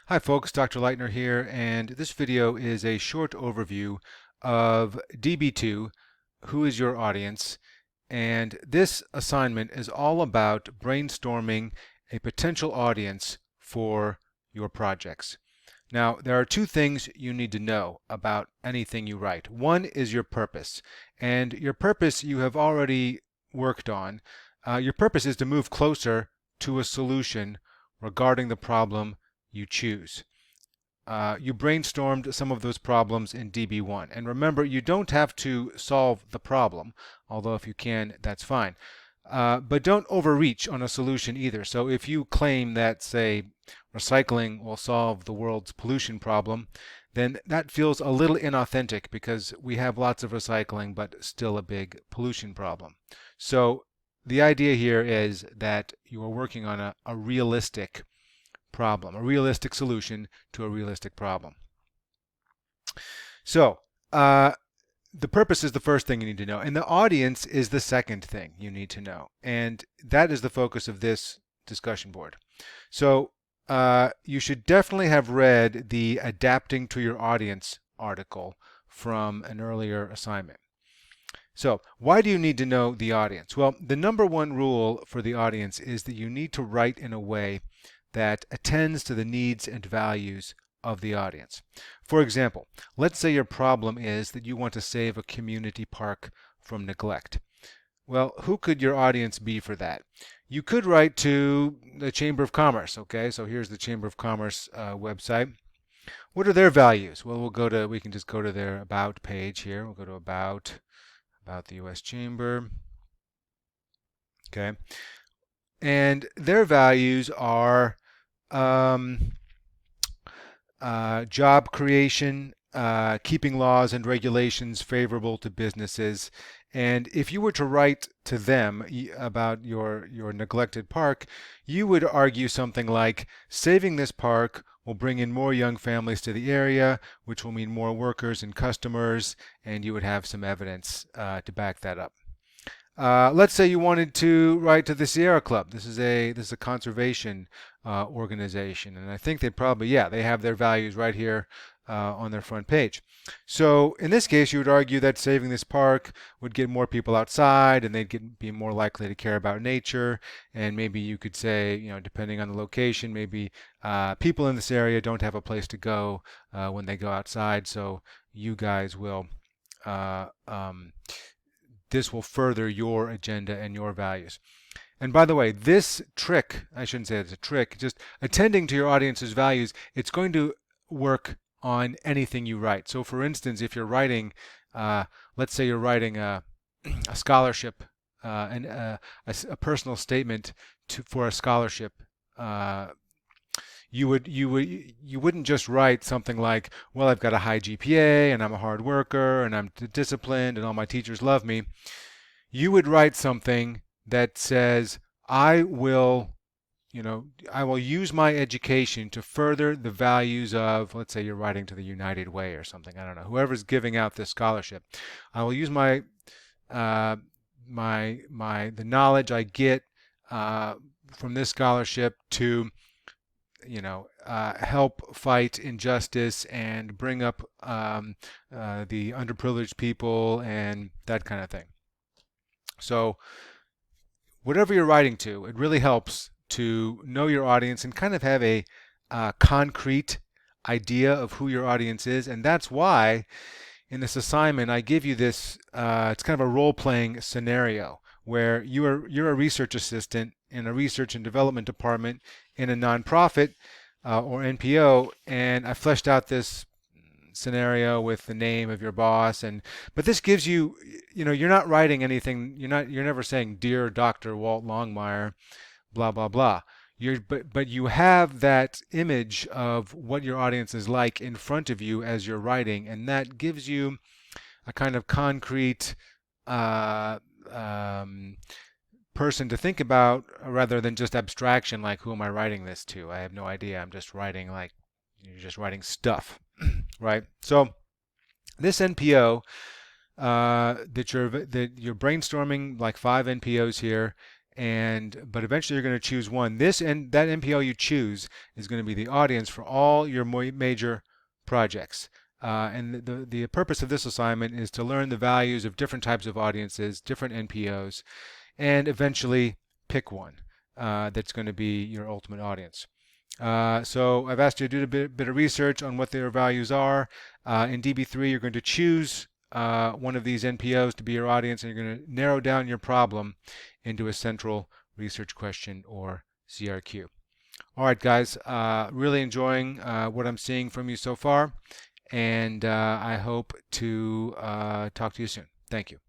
Hi folks, Dr. Leitner here, and this video is a short overview of DB2, who is your audience, and this assignment is all about brainstorming a potential audience for your projects. Now, there are two things you need to know about anything you write. One is your purpose, and your purpose you have already worked on. Your purpose is to move closer to a solution regarding the problem you choose. You brainstormed some of those problems in DB1. And remember, you don't have to solve the problem, although if you can, that's fine. But don't overreach on a solution either. So if you claim that, say, recycling will solve the world's pollution problem, then that feels a little inauthentic because we have lots of recycling, but still a big pollution problem. So the idea here is that you are working on a realistic problem, a realistic solution to a realistic problem. So the purpose is the first thing you need to know, and the audience is the second thing you need to know, and that is the focus of this discussion board. So you should definitely have read the Adapting to Your Audience article from an earlier assignment. So why do you need to know the audience? Well, the number one rule for the audience is that you need to write in a way that attends to the needs and values of the audience. For example, let's say your problem is that you want to save a community park from neglect. Well, who could your audience be for that? You could write to the Chamber of Commerce. Okay, so here's the Chamber of Commerce website. What are their values? Well, we can just go to their About page here. We'll go to About the U.S. Chamber. Okay, and their values are job creation, keeping laws and regulations favorable to businesses. And if you were to write to them about your neglected park, you would argue something like, saving this park will bring in more young families to the area, which will mean more workers and customers, and you would have some evidence to back that up. Let's say you wanted to write to the Sierra Club. This is a conservation organization, and I think they have their values right here on their front page. So in this case, you would argue that saving this park would get more people outside, and they'd be more likely to care about nature. And maybe you could say, depending on the location, maybe people in this area don't have a place to go when they go outside, so you guys will. This will further your agenda and your values. And by the way, this trick, I shouldn't say it's a trick, just attending to your audience's values, it's going to work on anything you write. So for instance, if you're writing, let's say you're writing a scholarship, and a personal statement for a scholarship, you wouldn't just write something like, well, I've got a high GPA and I'm a hard worker and I'm disciplined and all my teachers love me. You would write something that says, I will use my education to further the values of, let's say you're writing to the United Way or something, I don't know, whoever's giving out this scholarship. I will use the knowledge I get from this scholarship to help fight injustice and bring up the underprivileged people and that kind of thing. So whatever you're writing to, it really helps to know your audience and kind of have a concrete idea of who your audience is. And that's why in this assignment I give you this, it's kind of a role-playing scenario where you're a research assistant in a research and development department in a nonprofit or NPO, and I fleshed out this scenario with the name of your boss, but this gives you, you're not writing anything, you're never saying, dear Dr. Walt Longmire, blah blah blah. But you have that image of what your audience is like in front of you as you're writing, and that gives you a kind of concrete person to think about rather than just abstraction like, who am I writing this to? I have no idea. I'm just writing like, you're just writing stuff, right? So this NPO that you're brainstorming like 5 NPOs here, but eventually you're going to choose one. This and that NPO you choose is going to be the audience for all your major projects. And the purpose of this assignment is to learn the values of different types of audiences, different NPOs, and eventually pick one that's going to be your ultimate audience. So I've asked you to do a bit of research on what their values are. In DB3, you're going to choose one of these NPOs to be your audience, and you're going to narrow down your problem into a central research question or CRQ. All right, guys, really enjoying what I'm seeing from you so far, and I hope to talk to you soon. Thank you.